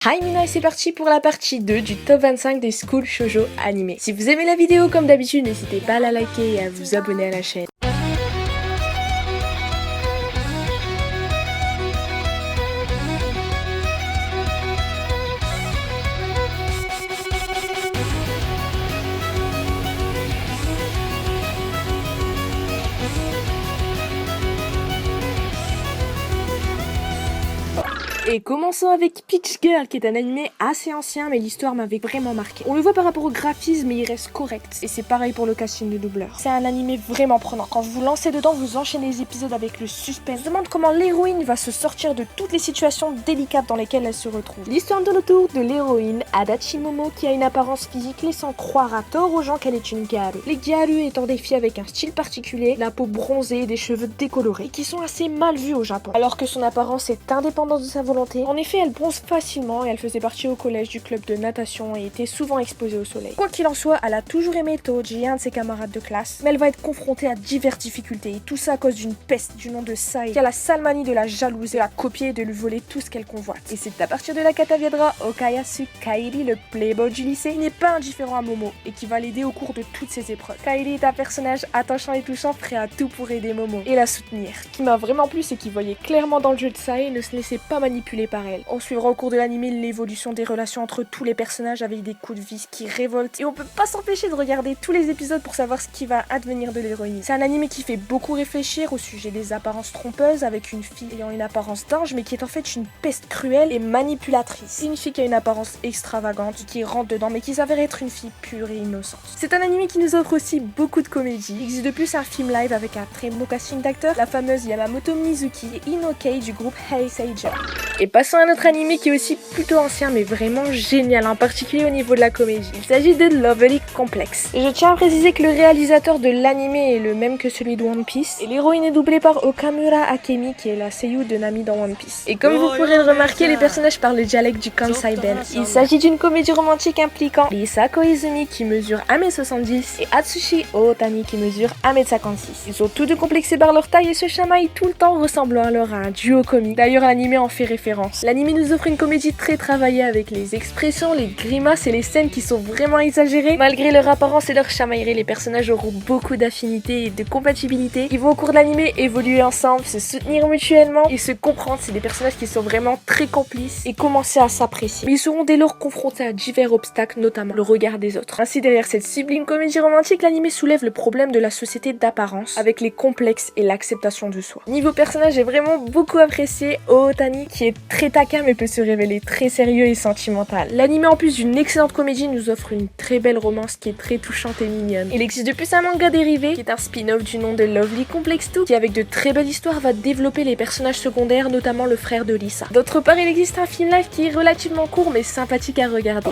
Hi Mina, et c'est parti pour la partie 2 du top 25 des school shoujo animés. Si vous aimez la vidéo comme d'habitude, n'hésitez pas à la liker et à vous abonner à la chaîne. Et commençons avec Peach Girl, qui est un animé assez ancien, mais l'histoire m'avait vraiment marqué. On le voit par rapport au graphisme, mais il reste correct. Et c'est pareil pour le casting de doubleur. C'est un animé vraiment prenant. Quand vous vous lancez dedans, vous enchaînez les épisodes avec le suspense. On se demande comment l'héroïne va se sortir de toutes les situations délicates dans lesquelles elle se retrouve. L'histoire tourne autour de l'héroïne Adachi Momo, qui a une apparence physique laissant croire à tort aux gens qu'elle est une gyaru. Les gyaru étant des filles avec un style particulier, la peau bronzée et des cheveux décolorés, qui sont assez mal vus au Japon. Alors que son apparence est indépendante de sa volonté. En effet, elle bronze facilement et elle faisait partie au collège du club de natation et était souvent exposée au soleil. Quoi qu'il en soit, elle a toujours aimé Toji, un de ses camarades de classe, mais elle va être confrontée à diverses difficultés et tout ça à cause d'une peste du nom de Sai, qui a la sale manie de la jalouser, de la copier et de lui voler tout ce qu'elle convoite. Et c'est à partir de là qu'interviendra Okayasu Kairi, le playboy du lycée, qui n'est pas indifférent à Momo et qui va l'aider au cours de toutes ses épreuves. Kairi est un personnage attachant et touchant, prêt à tout pour aider Momo et la soutenir. Ce qui m'a vraiment plu, c'est qu'il voyait clairement dans le jeu de Sai et ne se laissait pas manipuler par elle. On suivra au cours de l'anime l'évolution des relations entre tous les personnages avec des coups de vis qui révoltent et on peut pas s'empêcher de regarder tous les épisodes pour savoir ce qui va advenir de l'héroïne. C'est un anime qui fait beaucoup réfléchir au sujet des apparences trompeuses, avec une fille ayant une apparence d'ange mais qui est en fait une peste cruelle et manipulatrice. Une fille qui a une apparence extravagante, qui rentre dedans mais qui s'avère être une fille pure et innocente. C'est un anime qui nous offre aussi beaucoup de comédie. Il existe de plus un film live avec un très beau casting d'acteurs, la fameuse Yamamoto Mizuki et Inoki du groupe Hey Seijo. Et passons à notre animé qui est aussi plutôt ancien mais vraiment génial, en particulier au niveau de la comédie. Il s'agit de Lovely Complex. Et je tiens à préciser que le réalisateur de l'animé est le même que celui de One Piece. Et l'héroïne est doublée par Okamura Akemi, qui est la seiyuu de Nami dans One Piece. Et comme vous pourrez le remarquer, les personnages parlent le dialecte du Kansai Ben. Il s'agit d'une comédie romantique impliquant Lisa Koizumi qui mesure 1m70 et Atsushi Otani qui mesure 1m56. Ils sont tous deux complexés par leur taille et se chamaillent tout le temps, ressemblant alors à un duo comique. D'ailleurs, l'animé en fait référence. L'anime nous offre une comédie très travaillée avec les expressions, les grimaces et les scènes qui sont vraiment exagérées. Malgré leur apparence et leur chamaillerie, les personnages auront beaucoup d'affinités et de compatibilité. Ils vont au cours de l'anime évoluer ensemble, se soutenir mutuellement et se comprendre. C'est des personnages qui sont vraiment très complices et commencer à s'apprécier. Mais ils seront dès lors confrontés à divers obstacles, notamment le regard des autres. Ainsi, derrière cette sublime comédie romantique, l'anime soulève le problème de la société d'apparence avec les complexes et l'acceptation de soi. Niveau personnage, j'ai vraiment beaucoup apprécié Otani, qui est très taquin mais peut se révéler très sérieux et sentimental. L'anime, en plus d'une excellente comédie, nous offre une très belle romance qui est très touchante et mignonne. Il existe de plus un manga dérivé qui est un spin-off du nom de Lovely Complex 2 qui, avec de très belles histoires, va développer les personnages secondaires, notamment le frère de Lisa. D'autre part, il existe un film live qui est relativement court mais sympathique à regarder.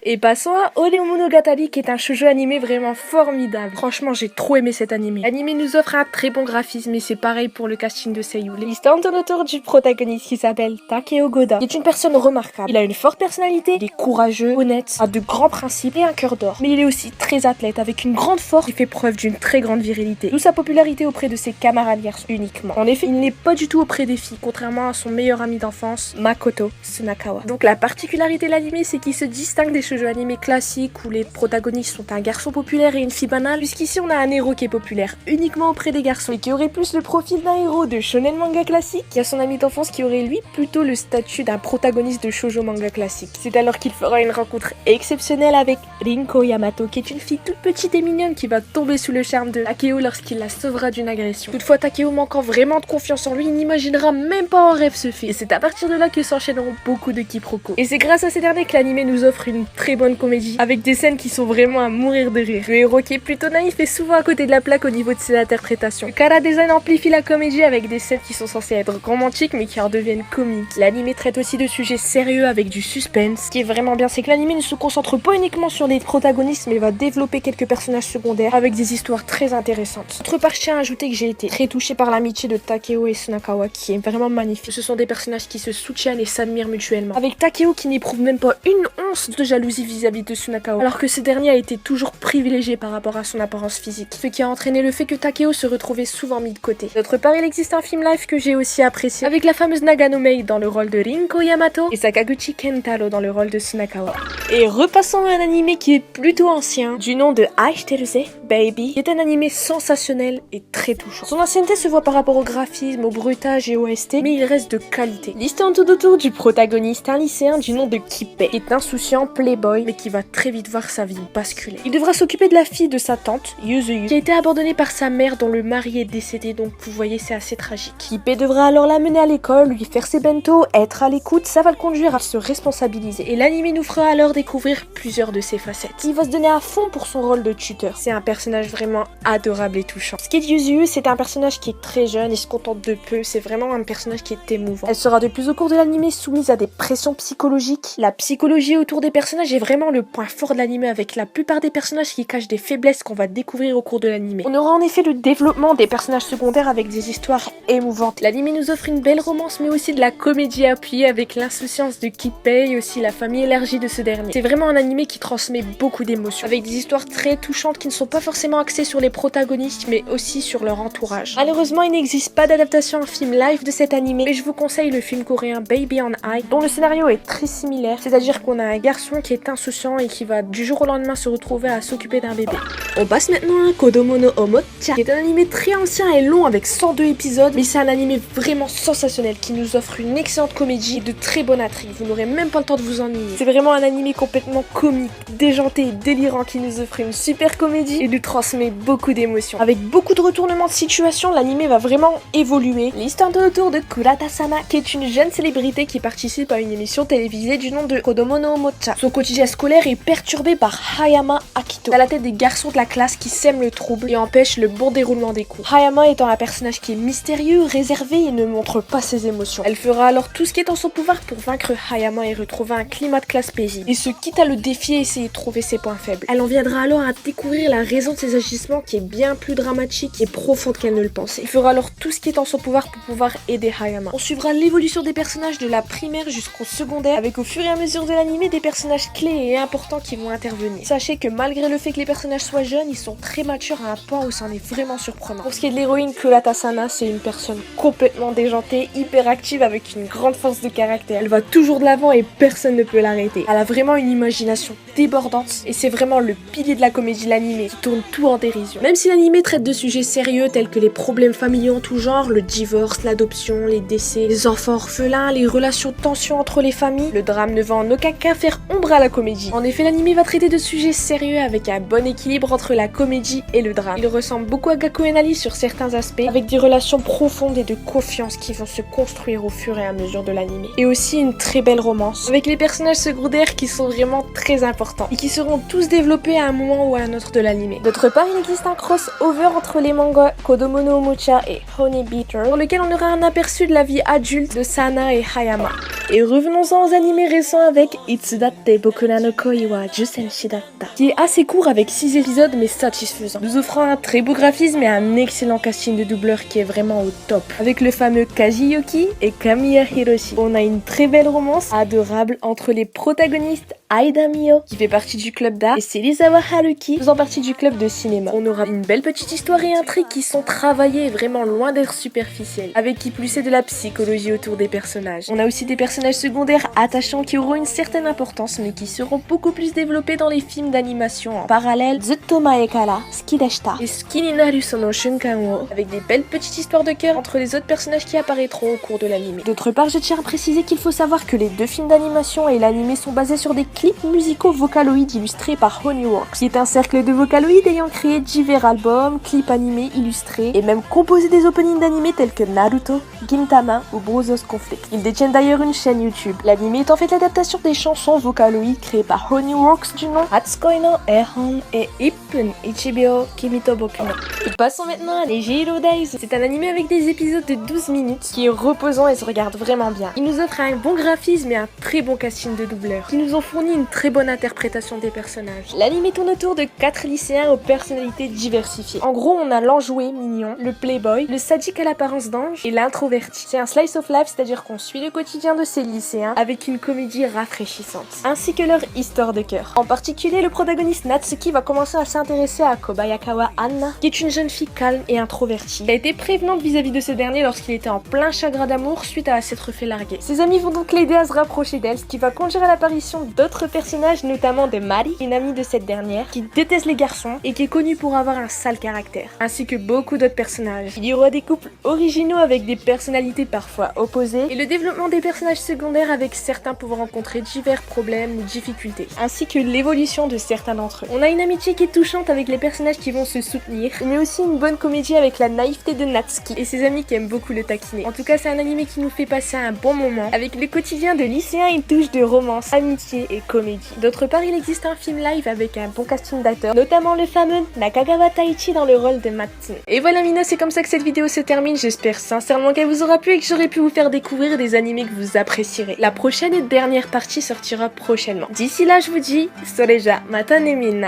Et passons à Ore Monogatari, qui est un shoujo animé vraiment formidable. Franchement, j'ai trop aimé cet animé. L'anime nous offre un très bon graphisme et c'est pareil pour le casting de seiyuu. L'histoire tourne autour du protagoniste qui s'appelle Takeo Goda, qui est une personne remarquable. Il a une forte personnalité, il est courageux, honnête, a de grands principes et un cœur d'or. Mais il est aussi très athlète, avec une grande force et fait preuve d'une très grande virilité. D'où sa popularité auprès de ses camarades garçons uniquement. En effet, il n'est pas du tout auprès des filles, contrairement à son meilleur ami d'enfance, Makoto Tsunakawa. Donc la particularité de l'anime, c'est qu'il se distingue des shoujo animés classiques où les protagonistes sont un garçon populaire et une fille banale, puisqu'ici on a un héros qui est populaire uniquement auprès des garçons et qui aurait plus le profil d'un héros de shonen manga classique, qui a son ami d'enfance qui aurait lui plutôt le statut d'un protagoniste de shoujo manga classique. C'est alors qu'il fera une rencontre exceptionnelle avec Rinko Yamato, qui est une fille toute petite et mignonne qui va tomber sous le charme de Takeo lorsqu'il la sauvera d'une agression. Toutefois, Takeo manquant vraiment de confiance en lui, il n'imaginera même pas en rêve ce fait. Et c'est à partir de là que s'enchaîneront beaucoup de quiproquos. Et c'est grâce à ces derniers que l'anime nous offre une très bonne comédie, avec des scènes qui sont vraiment à mourir de rire. Le héros qui est plutôt naïf est souvent à côté de la plaque au niveau de ses interprétations. Le chara design amplifie la comédie avec des scènes qui sont censées être romantiques mais qui en deviennent comiques. L'anime traite aussi de sujets sérieux avec du suspense. Ce qui est vraiment bien, c'est que l'anime ne se concentre pas uniquement sur les protagonistes mais va développer quelques personnages secondaires avec des histoires très intéressantes. Autre part, je tiens à ajouter que j'ai été très touchée par l'amitié de Takeo et Tsunakawa qui est vraiment magnifique. Ce sont des personnages qui se soutiennent et s'admirent mutuellement. Avec Takeo qui n'éprouve même pas une once sens de jalousie vis-à-vis de Tsunakao, alors que ce dernier a été toujours privilégié par rapport à son apparence physique, ce qui a entraîné le fait que Takeo se retrouvait souvent mis de côté. D'autre part, il existe un film live que j'ai aussi apprécié, avec la fameuse Nagano Mei dans le rôle de Rinko Yamato et Sakaguchi Kentaro dans le rôle de Tsunakawa. Et repassons à un animé qui est plutôt ancien, du nom de Aishiteruse Baby, qui est un animé sensationnel et très touchant. Son ancienneté se voit par rapport au graphisme, au bruitage et au ST, mais il reste de qualité. L'histoire tout autour du protagoniste, un lycéen du nom de Kippei, qui est insouciant, playboy, mais qui va très vite voir sa vie basculer. Il devra s'occuper de la fille de sa tante, Yuzuyu, qui a été abandonnée par sa mère dont le mari est décédé, donc vous voyez c'est assez tragique. Kippei devra alors l'amener à l'école, lui faire ses bento, être à l'écoute, ça va le conduire à se responsabiliser. Et l'anime nous fera alors découvrir plusieurs de ses facettes. Il va se donner à fond pour son rôle de tuteur. C'est un personnage vraiment adorable et touchant. Ce qui est Yuzuyu, c'est un personnage qui est très jeune et se contente de peu, c'est vraiment un personnage qui est émouvant. Elle sera de plus au cours de l'anime soumise à des pressions psychologiques. La psychologie autour des personnages est vraiment le point fort de l'anime, avec la plupart des personnages qui cachent des faiblesses qu'on va découvrir au cours de l'anime. On aura en effet le développement des personnages secondaires avec des histoires émouvantes. L'anime nous offre une belle romance mais aussi de la comédie appuyée avec l'insouciance de Kippei et aussi la famille élargie de ce dernier. C'est vraiment un anime qui transmet beaucoup d'émotions, avec des histoires très touchantes qui ne sont pas forcément axées sur les protagonistes mais aussi sur leur entourage. Malheureusement, il n'existe pas d'adaptation en film live de cet anime, mais je vous conseille le film coréen Baby on Eye, dont le scénario est très similaire, c'est-à-dire qu'on a un garçon qui est insouciant et qui va du jour au lendemain se retrouver à s'occuper d'un bébé. On passe maintenant à Kodomo no Omocha, qui est un anime très ancien et long avec 102 épisodes, mais c'est un anime vraiment sensationnel qui nous offre une excellente comédie et de très bonnes intrigues. Vous n'aurez même pas le temps de vous ennuyer. C'est vraiment un anime complètement comique, déjanté et délirant qui nous offre une super comédie et nous transmet beaucoup d'émotions. Avec beaucoup de retournements de situation, l'anime va vraiment évoluer. L'histoire de autour de Kurata-sama, qui est une jeune célébrité qui participe à une émission télévisée du nom de Kodomo no Omocha. Son quotidien scolaire est perturbé par Hayama Akito, à la tête des garçons de la classe qui sèment le trouble et empêchent le bon déroulement des cours. Hayama étant un personnage qui est mystérieux, réservé et ne montre pas ses émotions. Elle fera alors tout ce qui est en son pouvoir pour vaincre Hayama et retrouver un climat de classe paisible, et ce quitte à le défier et essayer de trouver ses points faibles. Elle en viendra alors à découvrir la raison de ses agissements qui est bien plus dramatique et profonde qu'elle ne le pensait. Il fera alors tout ce qui est en son pouvoir pour pouvoir aider Hayama. On suivra l'évolution des personnages de la primaire jusqu'au secondaire, avec au fur et à mesure de l'anime des personnages clés et importants qui vont intervenir. Sachez que malgré le fait que les personnages soient jeunes, ils sont très matures à un point où c'en est vraiment surprenant. Pour ce qui est de l'héroïne Kurata-sama, c'est une personne complètement déjantée, hyper active avec une grande force de caractère. Elle va toujours de l'avant et personne ne peut l'arrêter. Elle a vraiment une imagination débordante et c'est vraiment le pilier de la comédie de l'anime qui tourne tout en dérision. Même si l'anime traite de sujets sérieux tels que les problèmes familiaux en tout genre, le divorce, l'adoption, les décès, les enfants orphelins, les relations de tension entre les familles, le drame ne va en aucun cas faire ombre à la comédie. En effet, l'anime va traiter de sujets sérieux avec un bon équilibre entre la comédie et le drame. Il ressemble beaucoup à Gaku Enali sur certains aspects, avec des relations profondes et de confiance qui vont se construire au fur et à mesure de l'anime. Et aussi une très belle romance, avec les personnages secondaires qui sont vraiment très importants et qui seront tous développés à un moment ou à un autre de l'anime. D'autre part, il existe un crossover entre les mangas Kodomo no Omocha et Honey Beater, dans lequel on aura un aperçu de la vie adulte de Sana et Hayama. Et revenons-en aux animés récents avec Itsudatte Bokura no Koi wa Jusenshi datta, qui est assez court avec 6 épisodes mais satisfaisant, nous offrant un très beau graphisme et un excellent casting de doubleurs qui est vraiment au top. Avec le fameux Kaji Yoki et Kamiya Hiroshi, on a une très belle romance adorable entre les protagonistes Aida Mio, qui fait partie du club d'art, et Serizawa Haruki, faisant partie du club de cinéma. On aura une belle petite histoire et intrigue qui sont travaillées et vraiment loin d'être superficielles, avec qui plus est de la psychologie autour des personnages. On a aussi des personnages secondaires attachants qui auront une certaine importance, mais qui seront beaucoup plus développés dans les films d'animation. En parallèle, Zutto Mae kara Suki deshita et Suki ni naru sono shunkan wo, avec des belles petites histoires de cœur entre les autres personnages qui apparaîtront au cours de l'anime. D'autre part, je tiens à préciser qu'il faut savoir que les deux films d'animation et l'anime sont basés sur des clips musicaux Vocaloid illustrés par Honeyworks, qui est un cercle de Vocaloid ayant créé divers albums, clips animés, illustrés, et même composé des openings d'animés tels que Naruto, Gintama ou Brothers Conflict. Ils détiennent d'ailleurs une chaîne YouTube. L'anime est en fait l'adaptation des chansons Vocaloid créées par Honeyworks du nom Hatsukoi no Ehon et Ippun Ichibyo Kimi to Boku no. Et passons maintenant à les Jiro Days. C'est un anime avec des épisodes de 12 minutes qui est reposant et se regarde vraiment bien. Il nous offre un bon graphisme et un très bon casting de doubleurs qui nous ont fourni fournit une très bonne interprétation des personnages. L'anime tourne autour de 4 lycéens aux personnalités diversifiées. En gros, on a l'enjoué mignon, le playboy, le sadique à l'apparence d'ange et l'introverti. C'est un slice of life, c'est-à-dire qu'on suit le quotidien de ces lycéens avec une comédie rafraîchissante, ainsi que leur histoire de cœur. En particulier, le protagoniste Natsuki va commencer à s'intéresser à Kobayakawa Anna, qui est une jeune fille calme et introvertie. Elle a été prévenante vis-à-vis de ce dernier lorsqu'il était en plein chagrin d'amour suite à s'être fait larguer. Ses amis vont donc l'aider à se rapprocher d'elle, ce qui va conduire à l'apparition d'autres personnages, notamment de Mari, une amie de cette dernière, qui déteste les garçons et qui est connue pour avoir un sale caractère, ainsi que beaucoup d'autres personnages. Il y aura des couples originaux avec des personnalités parfois opposées, et le développement des personnages secondaires avec certains pouvant rencontrer divers problèmes ou difficultés, ainsi que l'évolution de certains d'entre eux. On a une amitié qui est touchante avec les personnages qui vont se soutenir, mais aussi une bonne comédie avec la naïveté de Natsuki et ses amis qui aiment beaucoup le taquiner. En tout cas, c'est un anime qui nous fait passer un bon moment, avec le quotidien de lycéens et une touche de romance, amitié et comédie. D'autre part, il existe un film live avec un bon casting d'acteurs, notamment le fameux Nakagawa Taichi dans le rôle de Matsune. Et voilà Mina, c'est comme ça que cette vidéo se termine. J'espère sincèrement qu'elle vous aura plu et que j'aurai pu vous faire découvrir des animés que vous apprécierez. La prochaine et dernière partie sortira prochainement. D'ici là, je vous dis, Soreja, mata ne minna.